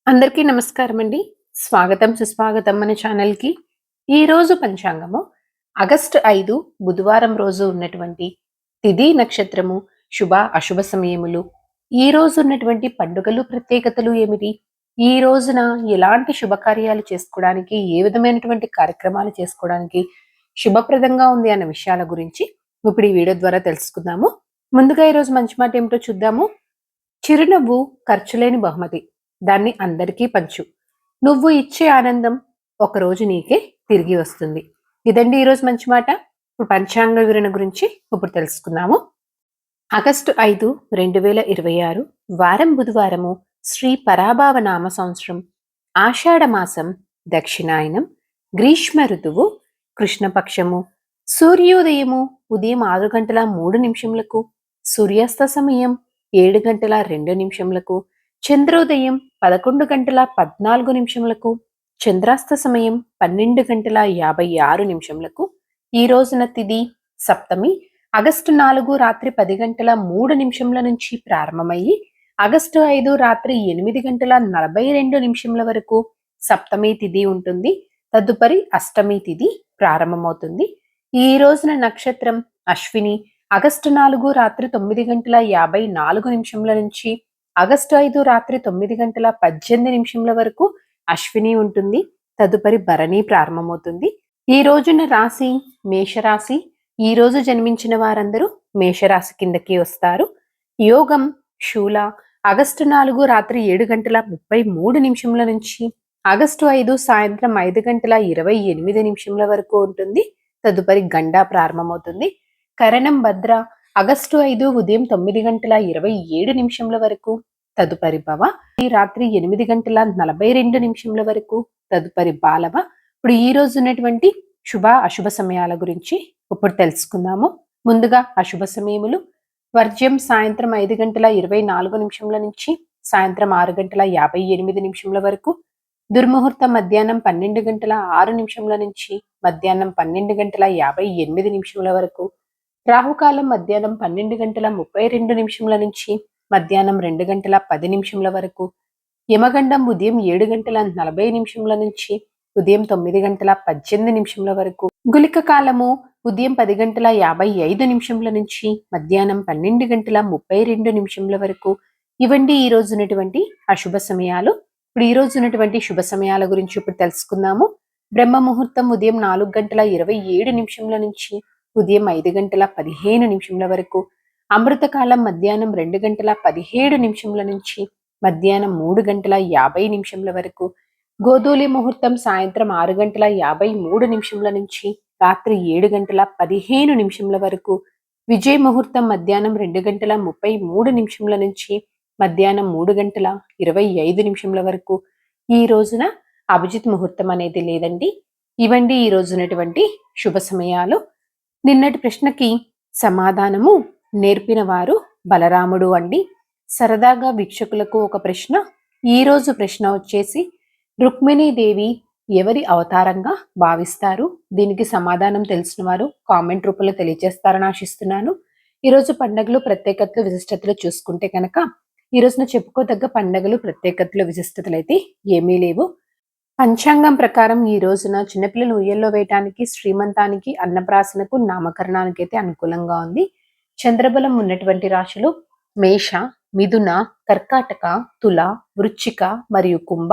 అందరికీ నమస్కారం అండి. స్వాగతం సుస్వాగతం మన ఛానల్‌కి. ఈరోజు పంచాంగము ఆగస్టు 5 బుధవారం రోజు ఉన్నటువంటి తిథి, నక్షత్రము, శుభ, అశుభ సమయములు, ఈ రోజు ఉన్నటువంటి పండుగలు, ప్రత్యేకతలు ఏమిటి? ఈ రోజున ఎలాంటి శుభకార్యాలు చేసుకోవడానికి, ఏ విధమైనటువంటి కార్యక్రమాలు చేసుకోవడానికి శుభప్రదంగా ఉంది అన్న విషయాల గురించి ఇప్పుడు ఈ వీడియో ద్వారా తెలుసుకుందాము. ముందుగా ఈరోజు మంచి మాట ఏమిటో చూద్దాము. చిరునవ్వు ఖర్చులేని బహుమతి. దాన్ని అందరికీ పంచు. నువ్వు ఇచ్చే ఆనందం ఒకరోజు నీకే తిరిగి వస్తుంది. ఇదండి ఈరోజు మంచి మాట. ఇప్పుడు పంచాంగ వివరణ గురించి ఇప్పుడు తెలుసుకుందాము. ఆగస్టు 5, 2026 వారం బుధవారము, శ్రీ పరాభావ నామ సంవత్సరం, ఆషాఢ మాసం, దక్షిణాయనం, గ్రీష్మ ఋతువు, కృష్ణపక్షము, సూర్యోదయము ఉదయం 6:03 సూర్యాస్త సమయం 7:02 చంద్రోదయం 11:14 చంద్రాస్త సమయం 12:56 ఈ రోజున తిథి సప్తమి ఆగస్టు 4 రాత్రి 10:03 నుంచి ప్రారంభమయ్యి ఆగస్టు 5 రాత్రి 8:42 వరకు సప్తమి తిథి ఉంటుంది. తదుపరి అష్టమి తిథి ప్రారంభమవుతుంది. ఈ రోజున నక్షత్రం అశ్విని ఆగస్టు 4 రాత్రి 9:54 నుంచి ఆగస్టు 5 రాత్రి 9:18 వరకు అశ్విని ఉంటుంది. తదుపరి భరణి ప్రారంభమవుతుంది. ఈ రోజున రాశి మేషరాశి. ఈ రోజు జన్మించిన వారందరూ మేషరాశి కిందకి వస్తారు. యోగం శూల ఆగస్టు 4 రాత్రి 7:33 నుంచి ఆగస్టు 5 సాయంత్రం 5:28 వరకు ఉంటుంది. తదుపరి గండ ప్రారంభమవుతుంది. కరణం భద్ర ఆగస్టు 5 ఉదయం 9:27 వరకు. తదుపరి భవ ఈ రాత్రి 8:42 వరకు. తదుపరి బాలవ. ఇప్పుడు ఈ రోజు ఉన్నటువంటి శుభ అశుభ సమయాల గురించి ఇప్పుడు తెలుసుకుందాము. ముందుగా అశుభ సమయములు. వర్జ్యం సాయంత్రం 5:24 నుంచి సాయంత్రం 6:58 వరకు. దుర్ముహూర్తం మధ్యాహ్నం 12:06 నుంచి మధ్యాహ్నం 12:58 వరకు. రాహుకాలం మధ్యాహ్నం 12:32 నుంచి మధ్యాహ్నం 2:10 వరకు. యమగండం ఉదయం 7:40 నుంచి ఉదయం 9:18 వరకు. గుళిక కాలము ఉదయం 10:55 నుంచి మధ్యాహ్నం 12:32 వరకు. ఇవండి ఈ రోజు ఉన్నటువంటి అశుభ సమయాలు. ఇప్పుడు ఈ రోజు ఉన్నటువంటి శుభ సమయాల గురించి ఇప్పుడు తెలుసుకుందాము. బ్రహ్మ ముహూర్తం ఉదయం 4:27 నుంచి ఉదయం 5:15 వరకు. అమృతకాలం మధ్యాహ్నం 2:17 నుంచి మధ్యాహ్నం 3:50 వరకు. గోధూలి ముహూర్తం సాయంత్రం 6:53 నుంచి రాత్రి 7:15 వరకు. విజయ ముహూర్తం మధ్యాహ్నం 2:33 నుంచి మధ్యాహ్నం 3:25 వరకు. ఈ రోజున అభిజిత్ ముహూర్తం అనేది లేదండి. ఇవండి ఈ రోజునటువంటి శుభ సమయాలు. నిన్నటి ప్రశ్నకి సమాధానము నేర్పిన వారు బలరాముడు అండి. సరదాగా వీక్షకులకు ఒక ప్రశ్న. ఈ రోజు ప్రశ్న వచ్చేసి రుక్మిణీదేవి ఎవరి అవతారంగా భావిస్తారు? దీనికి సమాధానం తెలిసిన వారు కామెంట్ రూపంలో తెలియజేస్తారని ఆశిస్తున్నాను. ఈరోజు పండుగలు, ప్రత్యేకతలు, విశిష్టతలు చూసుకుంటే కనుక ఈ రోజున చెప్పుకోదగ్గ పండుగలు, ప్రత్యేకతలు, విశిష్టతలు అయితే ఏమీ లేవు. పంచాంగం ప్రకారం ఈ రోజున చిన్నపిల్లలు ఉయ్యల్లో వేయటానికి, శ్రీమంతానికి, అన్నప్రాసనకు, నామకరణానికి అయితే అనుకూలంగా ఉంది. చంద్రబలం ఉన్నటువంటి రాశులు మేష, మిథున, కర్కాటక, తుల, వృశ్చిక మరియు కుంభ.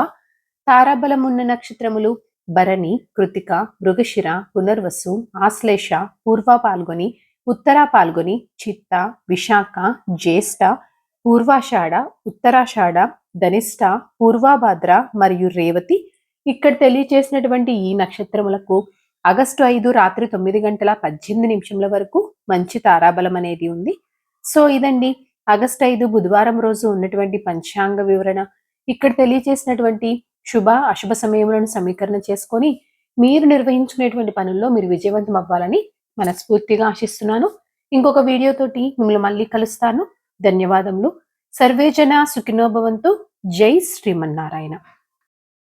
తారాబలం ఉన్న నక్షత్రములు భరణి, కృతిక, మృగశిర, పునర్వసు, ఆశ్లేష, పూర్వ పాల్గొని, ఉత్తర పాల్గొని, చిత్త, విశాఖ, జ్యేష్ఠ, పూర్వాషాఢ, ఉత్తరాషాఢ, ధనిష్ట, పూర్వభాద్ర మరియు రేవతి. ఇక్కడ తెలియచేసినటువంటి ఈ నక్షత్రములకు ఆగస్టు 5 రాత్రి 9:18 వరకు మంచి తారాబలం అనేది ఉంది. సో ఇదండి ఆగస్టు 5 బుధవారం రోజు ఉన్నటువంటి పంచాంగ వివరణ. ఇక్కడ తెలియచేసినటువంటి శుభ అశుభ సమయములను సమీకరణ చేసుకొని మీరు నిర్వహించుకునేటువంటి పనుల్లో మీరు విజయవంతం అవ్వాలని మనస్ఫూర్తిగా ఆశిస్తున్నాను. ఇంకొక వీడియోతోటి మిమ్మల్ని మళ్ళీ కలుస్తాను. ధన్యవాదములు. సర్వే జన సుఖినో భవంతు. జై శ్రీమన్నారాయణ.